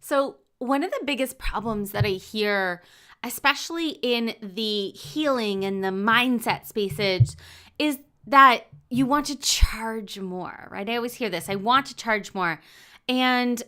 So, one of the biggest problems that I hear, especially in the healing and the mindset spaces, is that you want to charge more, right? I always hear this, I want to charge more. And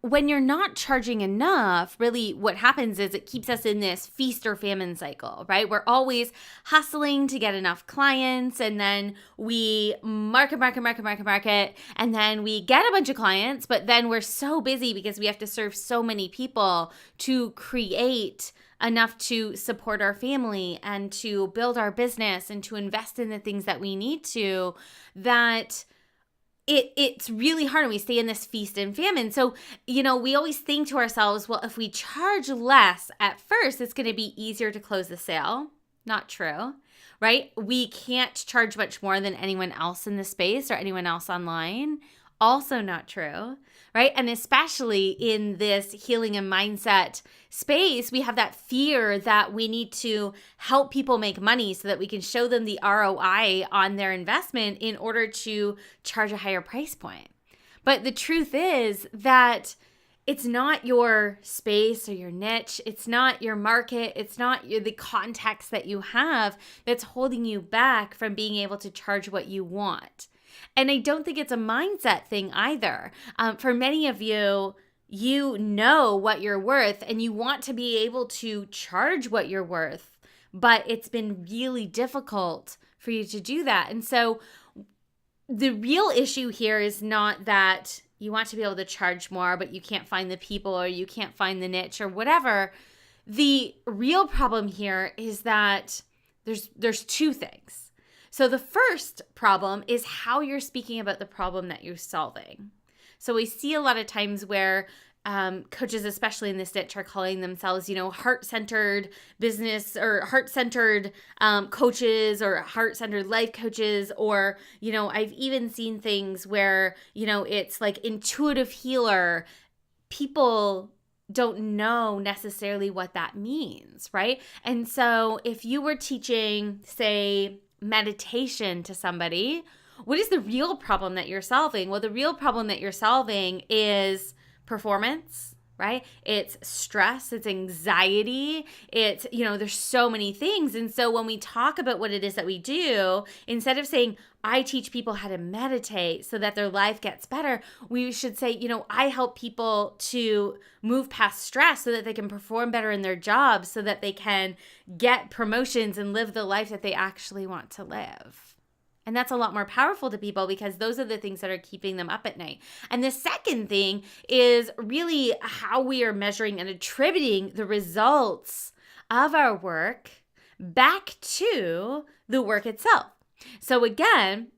when you're not charging enough, really what happens is it keeps us in this feast or famine cycle, right? We're always hustling to get enough clients, and then we market, and then we get a bunch of clients, but then we're so busy because we have to serve so many people to create enough to support our family and to build our business and to invest in the things that we need to, that it's really hard, and we stay in this feast and famine. So, we always think to ourselves, well, if we charge less at first, it's going to be easier to close the sale. Not true, right? We can't charge much more than anyone else in the space or anyone else online. Also not true, right? And especially in this healing and mindset space, we have that fear that we need to help people make money so that we can show them the ROI on their investment in order to charge a higher price point. But the truth is that it's not your space or your niche. It's not your market. It's not the context that you have that's holding you back from being able to charge what you want. And I don't think it's a mindset thing either. For many of you, you know what you're worth and you want to be able to charge what you're worth, but it's been really difficult for you to do that. And so the real issue here is not that you want to be able to charge more, but you can't find the people or you can't find the niche or whatever. The real problem here is that there's two things. So the first problem is how you're speaking about the problem that you're solving. So we see a lot of times where coaches, especially in this niche, are calling themselves, heart-centered business or heart-centered coaches or heart-centered life coaches. Or, I've even seen things where, it's like intuitive healer. People don't know necessarily what that means, right? And so if you were teaching, say, meditation to somebody, what is the real problem that you're solving? Well, the real problem that you're solving is performance, right? It's stress, it's anxiety, it's, there's so many things. And so when we talk about what it is that we do, instead of saying, I teach people how to meditate so that their life gets better, we should say, I help people to move past stress so that they can perform better in their jobs, so that they can get promotions and live the life that they actually want to live. And that's a lot more powerful to people because those are the things that are keeping them up at night. And the second thing is really how we are measuring and attributing the results of our work back to the work itself. So again,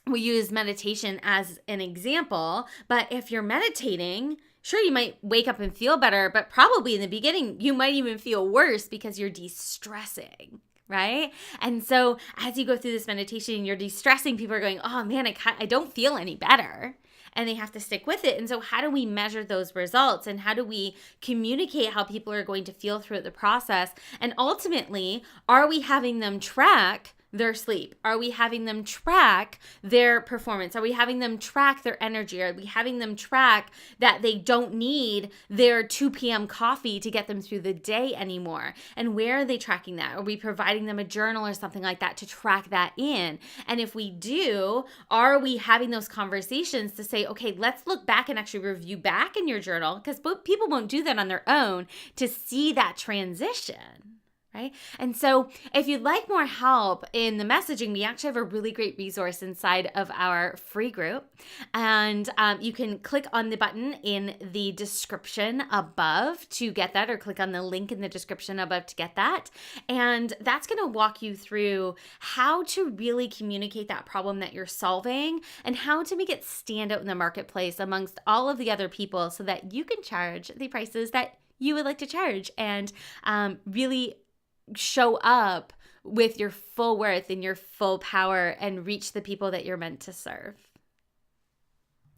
we use meditation as an example, but if you're meditating, sure, you might wake up and feel better, but probably in the beginning, you might even feel worse because you're de-stressing. Right? And so as you go through this meditation, you're de-stressing, people are going, oh man, I don't feel any better. And they have to stick with it. And so how do we measure those results? And how do we communicate how people are going to feel throughout the process? And ultimately, are we having them track their sleep? Are we having them track their performance? Are we having them track their energy? Are we having them track that they don't need their 2 p.m. coffee to get them through the day anymore? And where are they tracking that? Are we providing them a journal or something like that to track that in? And if we do, are we having those conversations to say, okay, let's look back and actually review back in your journal? Because people won't do that on their own to see that transition. Right? And so if you'd like more help in the messaging, we actually have a really great resource inside of our free group. And you can click on the button in the description above to get that, or click on the link in the description above to get that. And that's going to walk you through how to really communicate that problem that you're solving and how to make it stand out in the marketplace amongst all of the other people so that you can charge the prices that you would like to charge and really show up with your full worth and your full power and reach the people that you're meant to serve.